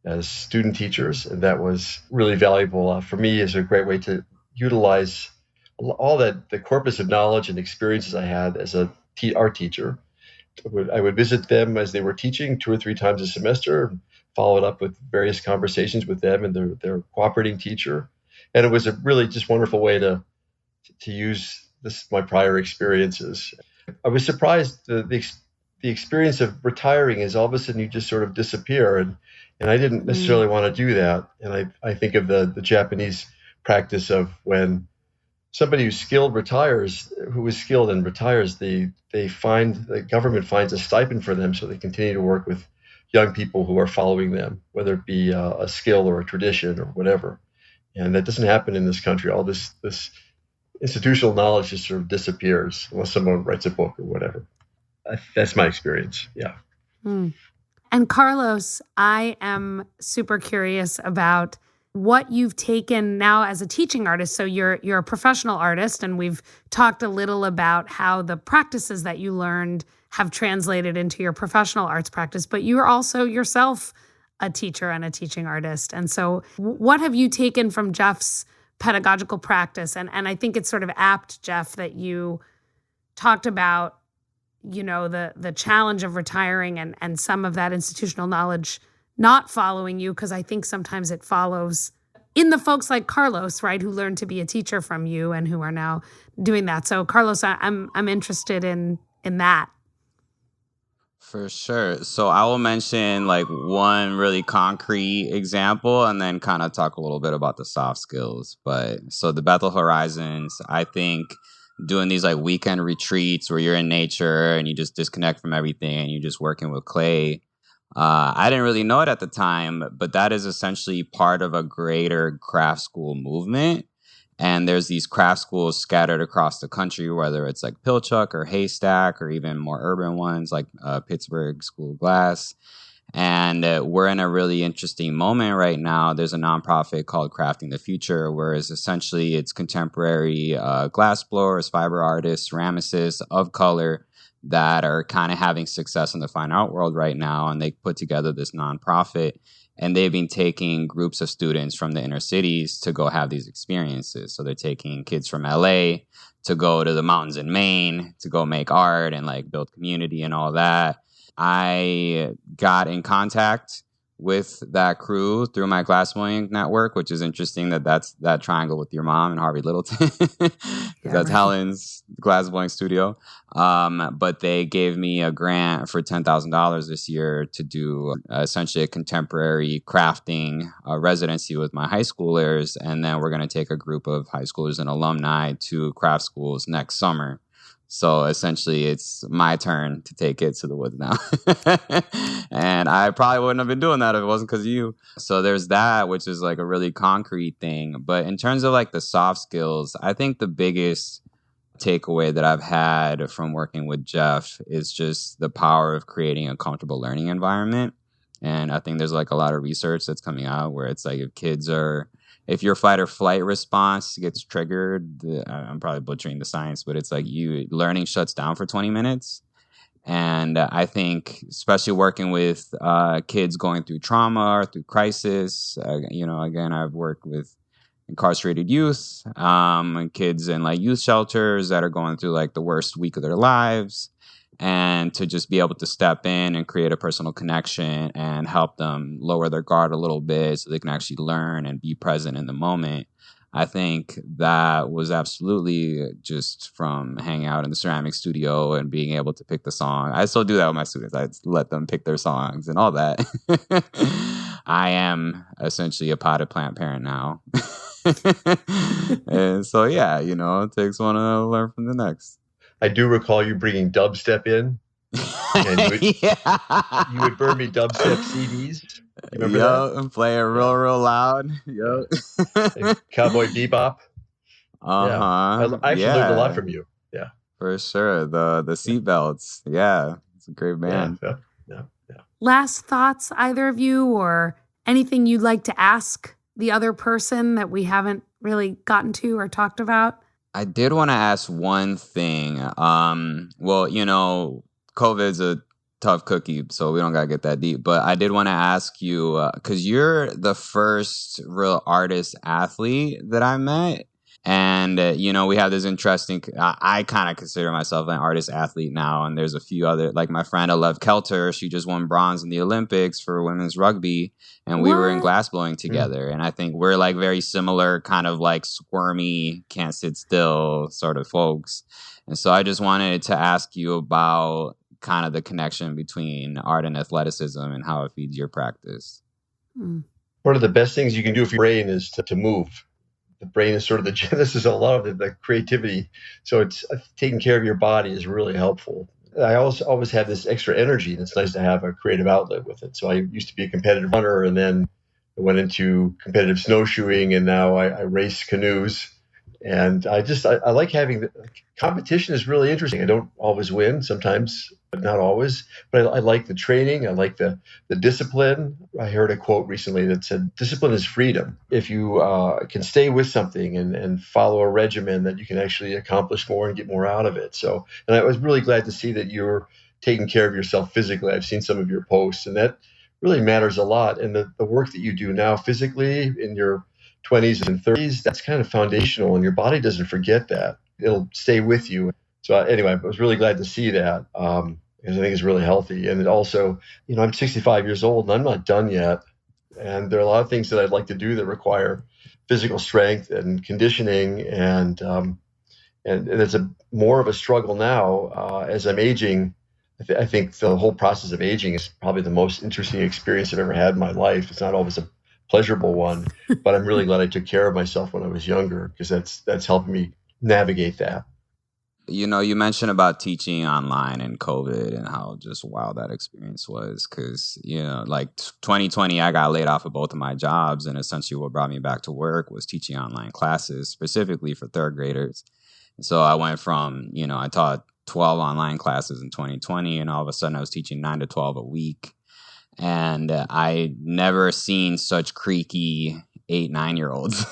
as student teachers. And that was really valuable for me as a great way to utilize all the corpus of knowledge and experiences I had as art teacher. I would visit them as they were teaching 2 or 3 times a semester, follow it up with various conversations with them and their cooperating teacher. And it was a really just wonderful way to use my prior experiences. I was surprised the experience of retiring is all of a sudden you just sort of disappear. And I didn't necessarily want to do that. And I think of the Japanese practice of when somebody who's skilled retires, who is skilled and retires, the government finds a stipend for them so they continue to work with young people who are following them, whether it be a skill or a tradition or whatever. And that doesn't happen in this country. All this institutional knowledge just sort of disappears unless someone writes a book or whatever. That's my experience. Yeah. And Carlos, I am super curious about what you've taken now as a teaching artist. So you're a professional artist, and we've talked a little about how the practices that you learned have translated into your professional arts practice, but you're also yourself a teacher and a teaching artist. And so what have you taken from Geof's pedagogical practice? And I think it's sort of apt, Geof, that you talked about, the challenge of retiring and some of that institutional knowledge not following you, because I think sometimes it follows in the folks like Carlos, right, who learned to be a teacher from you and who are now doing that. So Carlos, I'm interested in that. For sure. So I will mention like one really concrete example and then kind of talk a little bit about the soft skills. But so the Bethel Horizons, I think doing these like weekend retreats where you're in nature and you just disconnect from everything and you're just working with clay. I didn't really know it at the time, but that is essentially part of a greater craft school movement. And there's these craft schools scattered across the country, whether it's like Pilchuck or Haystack or even more urban ones like Pittsburgh School of Glass. And we're in a really interesting moment right now. There's a nonprofit called Crafting the Future, whereas essentially it's contemporary glass blowers, fiber artists, ceramicists of color that are kind of having success in the fine art world right now. And they put together this nonprofit, and they've been taking groups of students from the inner cities to go have these experiences. So they're taking kids from LA to go to the mountains in Maine to go make art and like build community and all that. I got in contact with that crew through my glassblowing network, which is interesting that's that triangle with your mom and Harvey Littleton. That's Helen's glassblowing studio. But they gave me a grant for $10,000 this year to do essentially a contemporary crafting residency with my high schoolers. And then we're going to take a group of high schoolers and alumni to craft schools next summer. So essentially, it's my turn to take it to the woods now. And I probably wouldn't have been doing that if it wasn't because of you. So there's that, which is like a really concrete thing. But in terms of like the soft skills, I think the biggest takeaway that I've had from working with Geof is just the power of creating a comfortable learning environment. And I think there's like a lot of research that's coming out where it's like if your fight or flight response gets triggered, I'm probably butchering the science, but it's like learning shuts down for 20 minutes. And I think, especially working with kids going through trauma or through crisis, again, I've worked with incarcerated youth, and kids in like youth shelters that are going through like the worst week of their lives, and to just be able to step in and create a personal connection and help them lower their guard a little bit so they can actually learn and be present in the moment. I think that was absolutely just from hanging out in the ceramic studio and being able to pick the song. I still do that with my students. I let them pick their songs and all that. I am essentially a potted plant parent now. And so, yeah, it takes one to learn from the next. I do recall you bringing dubstep in. And you would burn me dubstep CDs. You remember that? And play it real loud. And Cowboy Bebop. Uh-huh. I actually learned a lot from you. Yeah. For sure. The seatbelts. Yeah. It's a great band. Yeah. Last thoughts, either of you, or anything you'd like to ask the other person that we haven't really gotten to or talked about? I did want to ask one thing. COVID's a tough cookie, so we don't got to get that deep. But I did want to ask you, because you're the first real artist athlete that I met. And, we have this interesting, I kind of consider myself an artist athlete now. And there's a few other, like my friend Alev Kelter, she just won bronze in the Olympics for women's rugby. And we were in glassblowing together. And I think we're like very similar, kind of like squirmy, can't sit still sort of folks. And so I just wanted to ask you about kind of the connection between art and athleticism and how it feeds your practice. One of the best things you can do for your brain is to move. The brain is sort of the genesis of a lot of the creativity. So it's taking care of your body is really helpful. I always have this extra energy, and it's nice to have a creative outlet with it. So I used to be a competitive runner, and then I went into competitive snowshoeing, and now I race canoes. And I like having competition is really interesting. I don't always win, sometimes, but not always. But I like the training. I like the discipline. I heard a quote recently that said, "Discipline is freedom." If you can stay with something and follow a regimen, that you can actually accomplish more and get more out of it. So, and I was really glad to see that you're taking care of yourself physically. I've seen some of your posts, and that really matters a lot. And the work that you do now physically in your 20s and 30s, that's kind of foundational, and your body doesn't forget that. It'll stay with you. So anyway, I was really glad to see that because I think it's really healthy. And it also, I'm 65 years old and I'm not done yet. And there are a lot of things that I'd like to do that require physical strength and conditioning. And it's more of a struggle now as I'm aging. I think the whole process of aging is probably the most interesting experience I've ever had in my life. It's not always a pleasurable one, but I'm really glad I took care of myself when I was younger, because that's helping me navigate that. You mentioned about teaching online and COVID and how just wild that experience was, because, like 2020, I got laid off of both of my jobs. And essentially what brought me back to work was teaching online classes, specifically for third graders. So I went from, I taught 12 online classes in 2020, and all of a sudden I was teaching 9 to 12 a week. And I never seen such creaky 8-9-year-olds.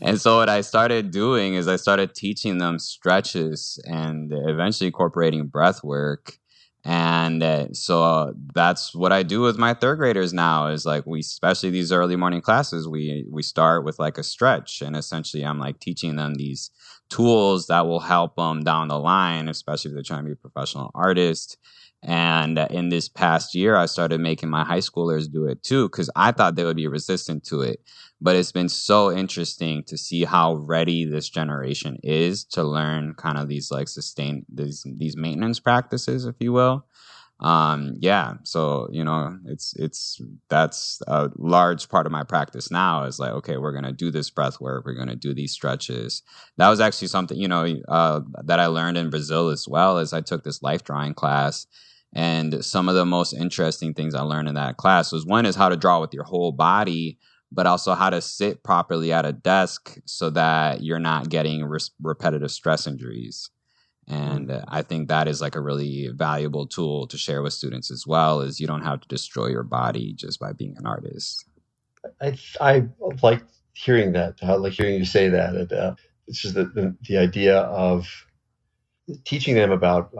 And so what I started doing is I started teaching them stretches and eventually incorporating breath work. And so that's what I do with my third graders now, is like especially these early morning classes, we start with like a stretch. And essentially I'm like teaching them these tools that will help them down the line, especially if they're trying to be a professional artist. And in this past year, I started making my high schoolers do it too, because I thought they would be resistant to it. But it's been so interesting to see how ready this generation is to learn kind of these like these maintenance practices, if you will. So that's a large part of my practice now, is like, okay, we're gonna do this breath work, we're gonna do these stretches. That was actually something that I learned in Brazil as well. As I took this life drawing class. And some of the most interesting things I learned in that class was, one is how to draw with your whole body, but also how to sit properly at a desk so that you're not getting repetitive stress injuries. And I think that is like a really valuable tool to share with students as well, is you don't have to destroy your body just by being an artist. I like hearing that. I like hearing you say that. It's just the idea of teaching them about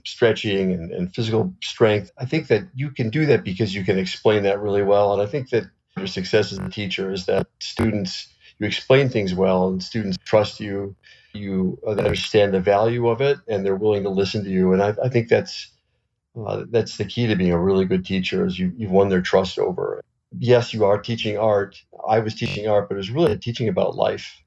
stretching and physical strength. I think that you can do that because you can explain that really well. And I think that your success as a teacher is that you explain things well and students trust you. You understand the value of it and they're willing to listen to you. And I think that's the key to being a really good teacher is you've won their trust over. Yes, you are teaching art. I was teaching art, but it was really teaching about life.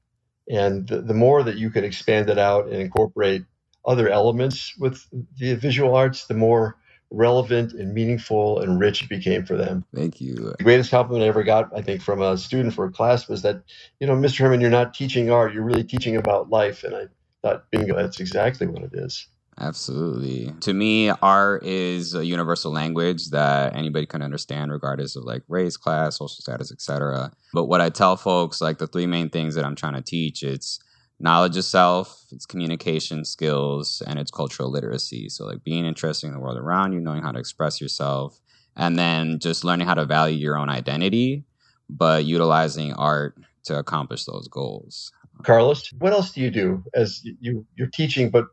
And the more that you could expand it out and incorporate other elements with the visual arts, the more relevant and meaningful and rich it became for them. Thank you. The greatest compliment I ever got, I think, from a student for a class was that, Mr. Hermann, you're not teaching art, you're really teaching about life. And I thought, bingo, that's exactly what it is. Absolutely. To me, art is a universal language that anybody can understand regardless of like race, class, social status, etc. But what I tell folks, like the three main things that I'm trying to teach, it's knowledge of self, it's communication skills, and it's cultural literacy. So like being interested in the world around you, knowing how to express yourself, and then just learning how to value your own identity, but utilizing art to accomplish those goals. Carlos, what else do you do as you're teaching, but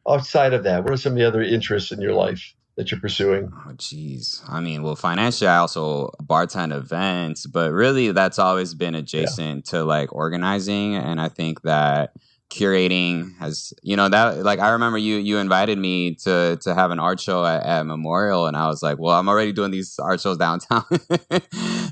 outside of that, what are some of the other interests in your life that you're pursuing? Oh, geez. I mean, well, financially, I also bartend events, but really that's always been adjacent to like organizing. And I think that curating has, that like, I remember you invited me to have an art show at Memorial, and I was like, well, I'm already doing these art shows downtown.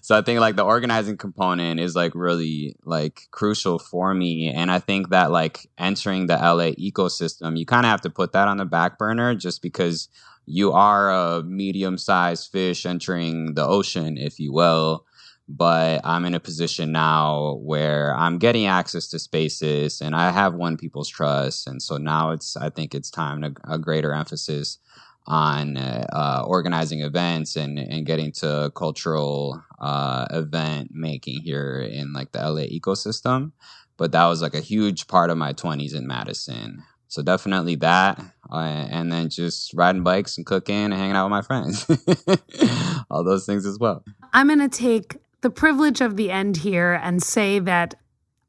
So I think like the organizing component is like really like crucial for me. And I think that like entering the LA ecosystem, you kind of have to put that on the back burner just because you are a medium-sized fish entering the ocean, if you will. But I'm in a position now where I'm getting access to spaces and I have won people's trust. And so now I think it's time to a greater emphasis on organizing events and getting to cultural event making here in like the LA ecosystem. But that was like a huge part of my 20s in Madison. So definitely that, and then just riding bikes and cooking and hanging out with my friends. All those things as well. I'm going to take the privilege of the end here and say that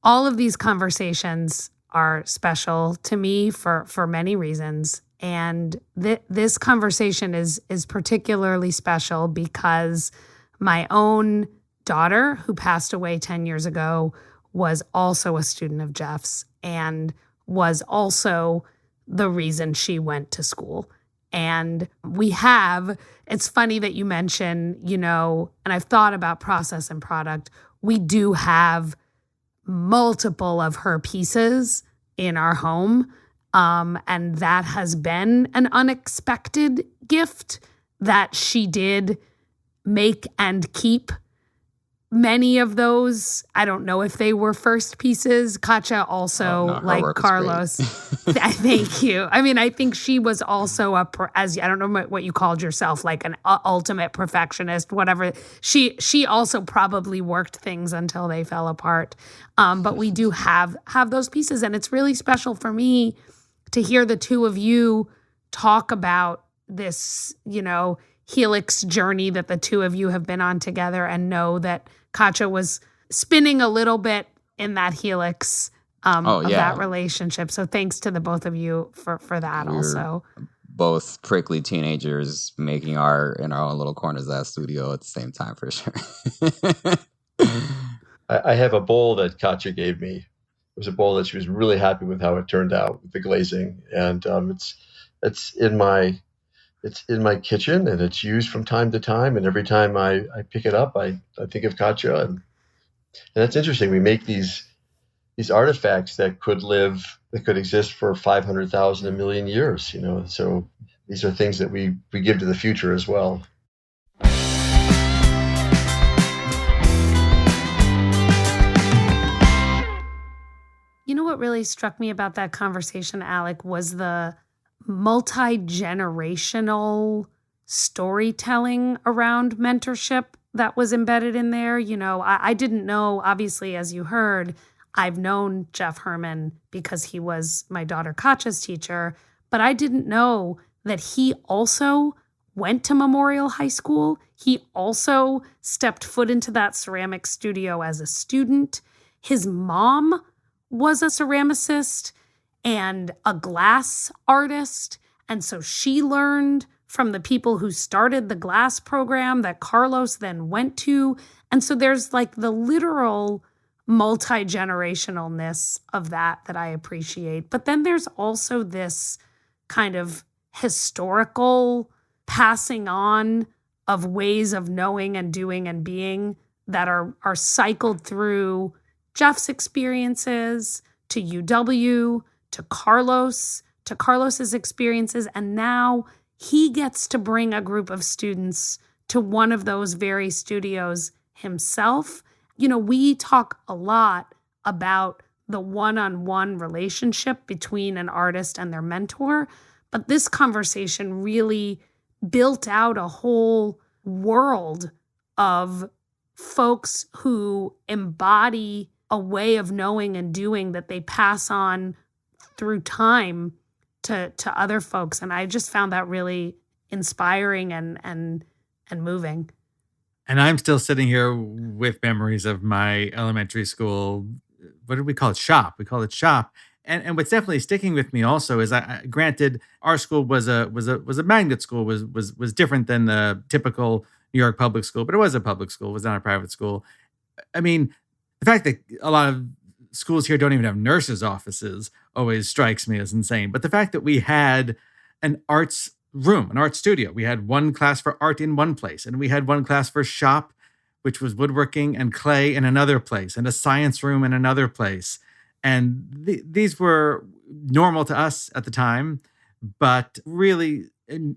all of these conversations are special to me for many reasons. And this conversation is particularly special because my own daughter, who passed away 10 years ago, was also a student of Geof's and was also the reason she went to school. And it's funny that you mention, and I've thought about process and product. We do have multiple of her pieces in our home. And that has been an unexpected gift that she did make and keep. Many of those, I don't know if they were first pieces. Katja also, like Carlos. Thank you. I mean, I think she was also I don't know what you called yourself, like an ultimate perfectionist, whatever. She also probably worked things until they fell apart. But we do have those pieces, and it's really special for me to hear the two of you talk about this, helix journey that the two of you have been on together, and know that Katja was spinning a little bit in that helix of that relationship. So thanks to the both of you for that. We're also both prickly teenagers making art in our own little corners of that studio at the same time, for sure. I have a bowl that Katja gave me. It was a bowl that she was really happy with how it turned out with the glazing, and it's in my kitchen, and it's used from time to time. And every time I pick it up, I think of Katja, and that's interesting. We make these artifacts that could exist for 500,000, a million years. So these are things that we give to the future as well. You know what really struck me about that conversation, Alec, was the multi-generational storytelling around mentorship that was embedded in there. I didn't know, obviously, as you heard, I've known Geof Hermann because he was my daughter Katja's teacher, but I didn't know that he also went to Memorial High School. He also stepped foot into that ceramic studio as a student. His mom was a ceramicist and a glass artist. And so she learned from the people who started the glass program that Carlos then went to. And so there's like the literal multi-generationalness of that I appreciate. But then there's also this kind of historical passing on of ways of knowing and doing and being that are cycled through Geof's experiences, to UW, to Carlos's experiences, and now he gets to bring a group of students to one of those very studios himself. You know, we talk a lot about the one-on-one relationship between an artist and their mentor, but this conversation really built out a whole world of folks who embody a way of knowing and doing that they pass on through time to other folks. And I just found that really inspiring and moving. And I'm still sitting here with memories of my elementary school. What did we call it? Shop. We call it shop. And what's definitely sticking with me also is, granted, our school was a magnet school, was different than the typical New York public school, but it was a public school. It was not a private school. I mean, the fact that a lot of schools here don't even have nurses' offices always strikes me as insane. But the fact that we had an arts room, an art studio, we had one class for art in one place, and we had one class for shop, which was woodworking and clay, in another place, and a science room in another place. And these were normal to us at the time, but really,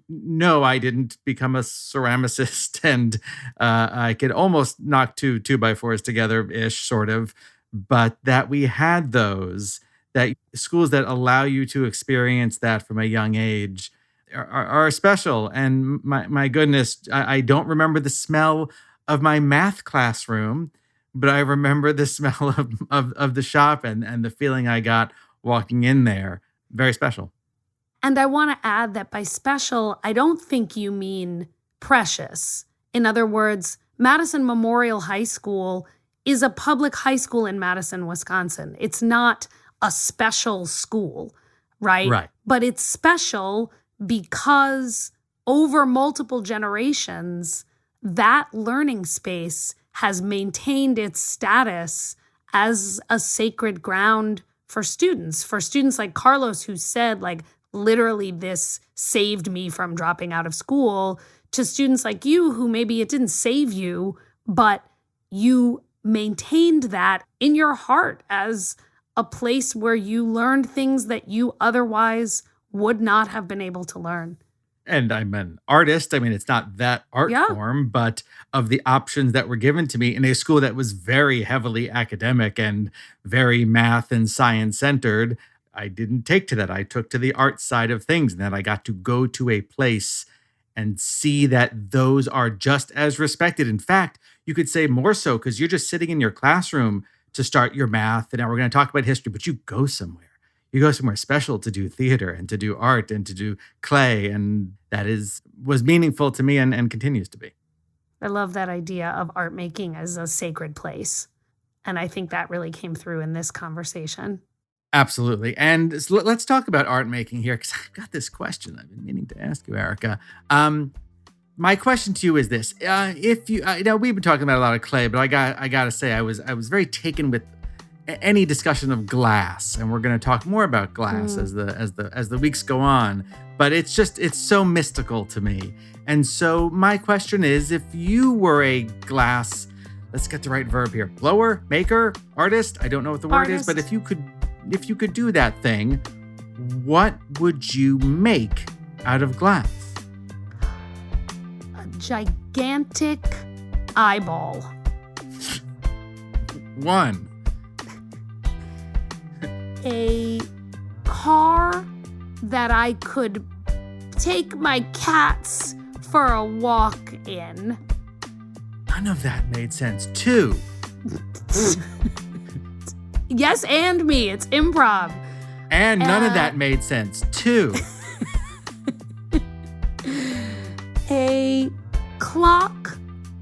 no, I didn't become a ceramicist, and I could almost knock two 2x4s together-ish, sort of. But that we had those, that schools that allow you to experience that from a young age are special. And my goodness, I don't remember the smell of my math classroom, but I remember the smell of the shop and the feeling I got walking in there. Very special. And I want to add that by special, I don't think you mean precious. In other words, Madison Memorial High School is a public high school in Madison, Wisconsin. It's not a special school, right? Right. But it's special because over multiple generations, that learning space has maintained its status as a sacred ground for students like Carlos, who said, like, literally, this saved me from dropping out of school, to students like you, who maybe it didn't save you, but you maintained that in your heart as a place where you learned things that you otherwise would not have been able to learn. And I'm an artist. I mean, it's not that art form, but of the options that were given to me in a school that was very heavily academic and very math and science centered, I didn't take to that. I took to the art side of things, and then I got to go to a place and see that those are just as respected. In fact, you could say more so, because you're just sitting in your classroom to start your math, and now we're going to talk about history, but you go somewhere. You go somewhere special to do theater and to do art and to do clay, and that was meaningful to me and continues to be. I love that idea of art making as a sacred place. And I think that really came through in this conversation. Absolutely. And so let's talk about art making here, because I've got this question I've been meaning to ask you, Erica. My question to you is this: if you, we've been talking about a lot of clay, but I got to say, I was very taken with any discussion of glass, and we're going to talk more about glass as the weeks go on. But it's so mystical to me. And so my question is, if you were a glass, let's get the right verb here, blower, maker, artist, I don't know what the word is, but if you could do that thing, what would you make out of glass? A gigantic eyeball. One. A car that I could take my cats for a walk in. None of that made sense. Two. Yes, and me. It's improv. And none of that made sense. Two. clock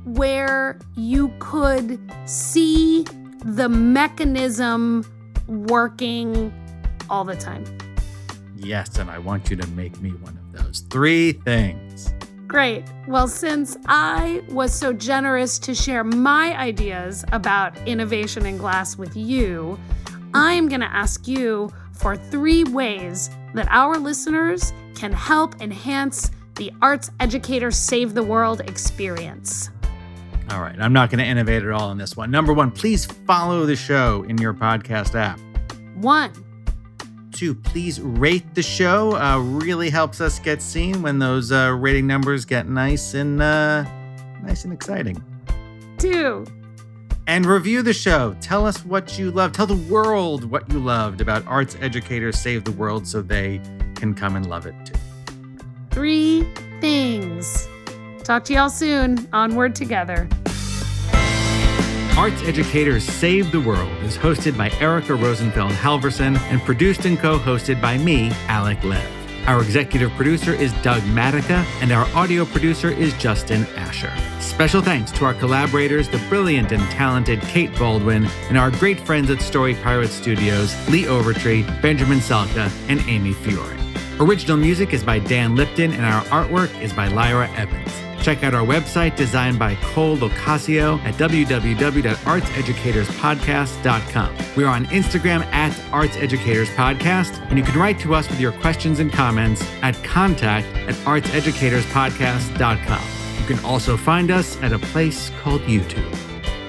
where you could see the mechanism working all the time? Yes, and I want you to make me one of those 3 things. Great. Well, since I was so generous to share my ideas about innovation in glass with you, I'm going to ask you for 3 ways that our listeners can help enhance the Arts Educators Save the World experience. All right, I'm not going to innovate at all on this one. Number 1, please follow the show in your podcast app. 1. 2, please rate the show. Really helps us get seen when those rating numbers get nice and exciting. 2. And review the show. Tell us what you love. Tell the world what you loved about Arts Educators Save the World so they can come and love it too. 3 things. Talk to y'all soon. Onward together. Arts Educators Save the World is hosted by Erica Rosenfeld Halverson and produced and co-hosted by me, Alec Lev. Our executive producer is Doug Matica, and our audio producer is Justin Asher. Special thanks to our collaborators, the brilliant and talented Kate Baldwin, and our great friends at Story Pirate Studios, Lee Overtree, Benjamin Salka, and Amy Fiore. Original music is by Dan Lipton, and our artwork is by Lyra Evans. Check out our website designed by Cole Locasio at www.artseducatorspodcast.com. We're on Instagram at Arts Educators Podcast, and you can write to us with your questions and comments at contact@artseducatorspodcast.com. You can also find us at a place called YouTube.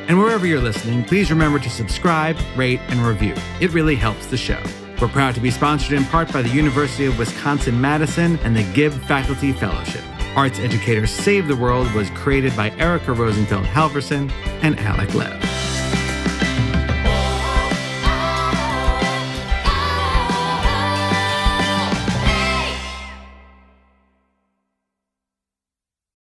And wherever you're listening, please remember to subscribe, rate, and review. It really helps the show. We're proud to be sponsored in part by the University of Wisconsin-Madison and the Gibb Faculty Fellowship. Arts Educators Save the World was created by Erica Rosenfeld Halverson and Alec Lev.